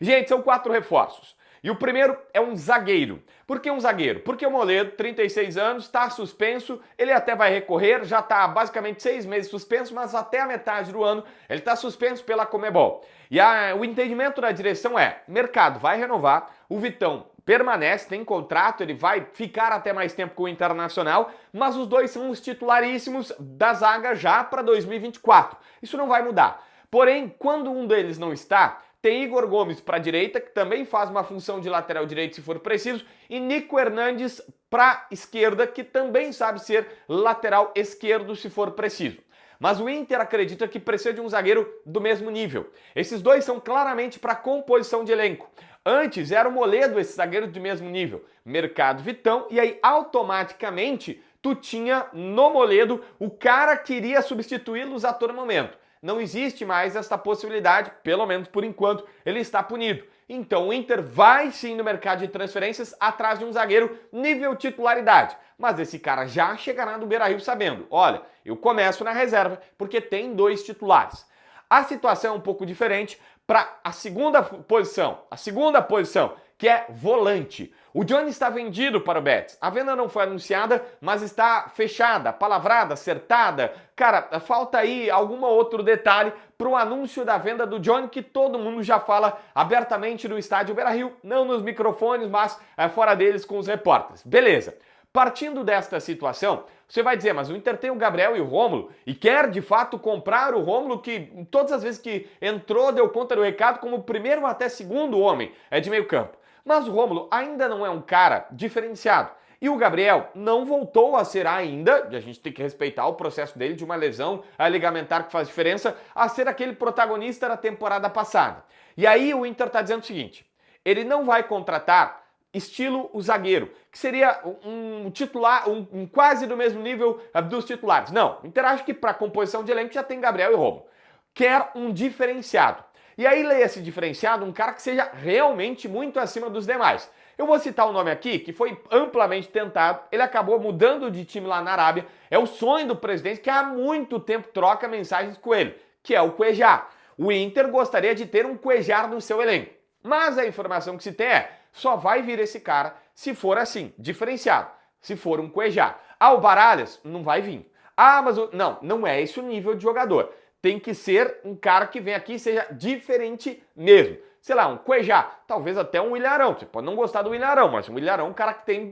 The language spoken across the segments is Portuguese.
Gente, são 4 reforços. E o primeiro é um zagueiro. Por que um zagueiro? Porque o Moledo, 36 anos, está suspenso, ele até vai recorrer, já está basicamente 6 meses suspenso, mas até a metade do ano ele está suspenso pela Conmebol. E o entendimento da direção é, mercado vai renovar, o Vitão permanece, tem contrato, ele vai ficar até mais tempo com o Internacional, mas os dois são os titularíssimos da zaga já para 2024. Isso não vai mudar. Porém, quando um deles não está, tem Igor Gomes para a direita, que também faz uma função de lateral direito se for preciso, e Nico Hernandes para a esquerda, que também sabe ser lateral esquerdo se for preciso. Mas o Inter acredita que precisa de um zagueiro do mesmo nível. Esses dois são claramente para composição de elenco. Antes era o Moledo esse zagueiro de mesmo nível, Mercado Vitão, e aí automaticamente tu tinha no Moledo o cara que iria substituí-los a todo momento. Não existe mais essa possibilidade, pelo menos por enquanto, ele está punido. Então o Inter vai sim no mercado de transferências atrás de um zagueiro nível titularidade. Mas esse cara já chegará no Beira-Rio sabendo, olha, eu começo na reserva porque tem 2 titulares. A situação é um pouco diferente para a segunda posição, que é volante. O Johnny está vendido para o Betis. A venda não foi anunciada, mas está fechada, palavrada, acertada. Cara, falta aí algum outro detalhe para o anúncio da venda do Johnny, que todo mundo já fala abertamente no estádio Beira-Rio, não nos microfones, mas fora deles com os repórteres. Beleza. Partindo desta situação, você vai dizer, mas o Inter tem o Gabriel e o Rômulo e quer de fato comprar o Rômulo, que todas as vezes que entrou deu conta do recado como primeiro até segundo homem de meio campo. Mas o Rômulo ainda não é um cara diferenciado. E o Gabriel não voltou a ser ainda, e a gente tem que respeitar o processo dele de uma lesão ligamentar que faz diferença, a ser aquele protagonista da temporada passada. E aí o Inter está dizendo o seguinte, ele não vai contratar estilo o zagueiro, que seria um titular, um quase do mesmo nível dos titulares. Não, o Inter acha que para composição de elenco já tem Gabriel e Rômulo. Quer um diferenciado. E aí leia-se diferenciado um cara que seja realmente muito acima dos demais. Eu vou citar um nome aqui que foi amplamente tentado, ele acabou mudando de time lá na Arábia, é o sonho do presidente que há muito tempo troca mensagens com ele, que é o Cuéllar. O Inter gostaria de ter um Cuéllar no seu elenco, mas a informação que se tem é, só vai vir esse cara se for assim, diferenciado, se for um Cuéllar. Ah, o Baralhas não vai vir. Ah, mas não é esse o nível de jogador. Tem que ser um cara que vem aqui e seja diferente mesmo. Sei lá, um Cuéllar, talvez até um Ilharão. Você pode não gostar do Ilharão, mas um Ilharão é um cara que tem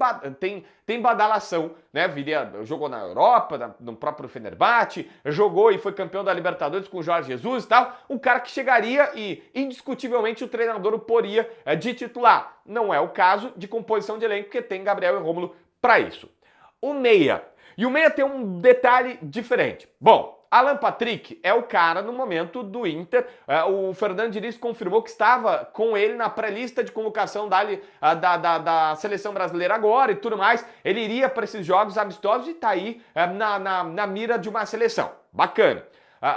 badalação, né? Jogou na Europa, no próprio Fenerbahçe, jogou e foi campeão da Libertadores com o Jorge Jesus e tal. Um cara que chegaria e indiscutivelmente o treinador o poria de titular. Não é o caso de composição de elenco, porque tem Gabriel e Rômulo para isso. O meia. E o meia tem um detalhe diferente. Bom, Alan Patrick é o cara no momento do Inter, o Fernando Diniz confirmou que estava com ele na pré-lista de convocação da seleção brasileira agora e tudo mais, ele iria para esses jogos amistosos e está aí na mira de uma seleção, bacana.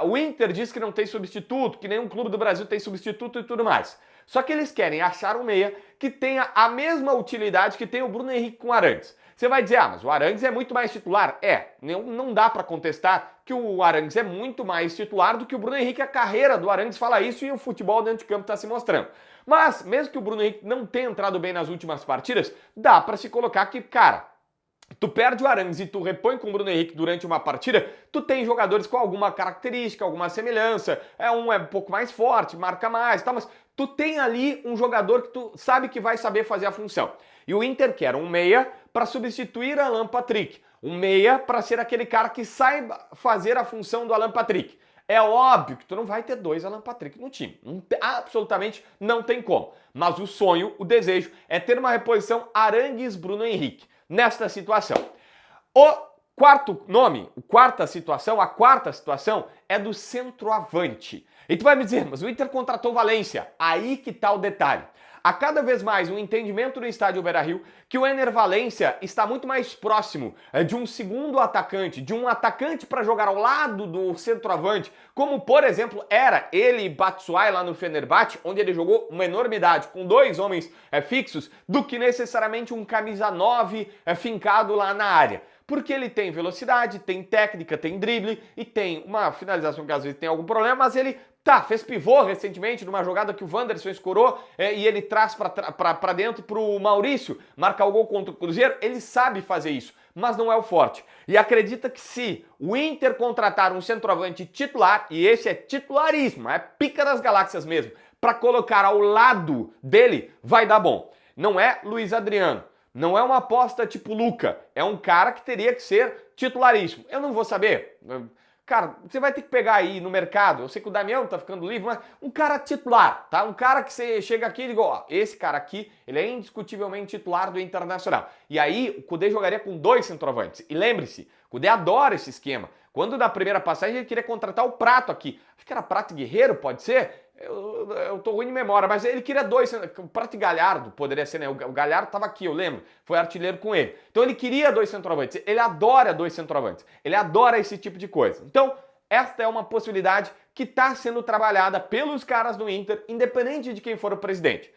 O Inter diz que não tem substituto, que nenhum clube do Brasil tem substituto e tudo mais. Só que eles querem achar um meia que tenha a mesma utilidade que tem o Bruno Henrique com o Arangues. Você vai dizer, mas o Arangues é muito mais titular. Não dá para contestar que o Arangues é muito mais titular do que o Bruno Henrique. A carreira do Arangues fala isso e o futebol dentro de campo está se mostrando. Mas, mesmo que o Bruno Henrique não tenha entrado bem nas últimas partidas, dá para se colocar que, cara, tu perde o Arangues e tu repõe com o Bruno Henrique durante uma partida, tu tem jogadores com alguma característica, alguma semelhança, um é um pouco mais forte, marca mais, tá, mas tu tem ali um jogador que tu sabe que vai saber fazer a função. E o Inter quer um meia para substituir Alan Patrick, um meia para ser aquele cara que saiba fazer a função do Alan Patrick. É óbvio que tu não vai ter 2 Alan Patrick no time, absolutamente não tem como. Mas o sonho, o desejo é ter uma reposição Arangues-Bruno Henrique nesta situação. A quarta situação é do centroavante. E tu vai me dizer, mas o Inter contratou o Valência. Aí que tá o detalhe. Há cada vez mais um entendimento no estádio Beira-Rio que o Ener Valencia está muito mais próximo de um segundo atacante, de um atacante para jogar ao lado do centroavante, como por exemplo era ele e Batshuayi lá no Fenerbahçe, onde ele jogou uma enormidade com 2 homens fixos, do que necessariamente um camisa 9 fincado lá na área. Porque ele tem velocidade, tem técnica, tem drible e tem uma finalização que às vezes tem algum problema, mas ele Tá, fez pivô recentemente numa jogada que o Wanderson escorou e ele traz pra dentro pro Maurício marcar o gol contra o Cruzeiro. Ele sabe fazer isso, mas não é o forte. E acredita que se o Inter contratar um centroavante titular, e esse é titularíssimo, é pica das galáxias mesmo, para colocar ao lado dele, vai dar bom. Não é Luiz Adriano, não é uma aposta tipo Luca, é um cara que teria que ser titularíssimo. Eu não vou saber. Cara, você vai ter que pegar aí no mercado, eu sei que o Damião tá ficando livre, mas um cara titular, tá? Um cara que você chega aqui e diz, ó, esse cara aqui, ele é indiscutivelmente titular do Internacional. E aí o Kudê jogaria com 2 centroavantes. E lembre-se, o Kudê adora esse esquema. Quando na primeira passagem ele queria contratar o Prato aqui. Acho que era Prato e Guerreiro, pode ser? Eu tô ruim de memória, mas ele queria 2, o Prato e Galhardo poderia ser, né? O Galhardo tava aqui, eu lembro, foi artilheiro com ele. Então ele queria 2 centroavantes, ele adora 2 centroavantes, ele adora esse tipo de coisa. Então, esta é uma possibilidade que está sendo trabalhada pelos caras do Inter, independente de quem for o presidente.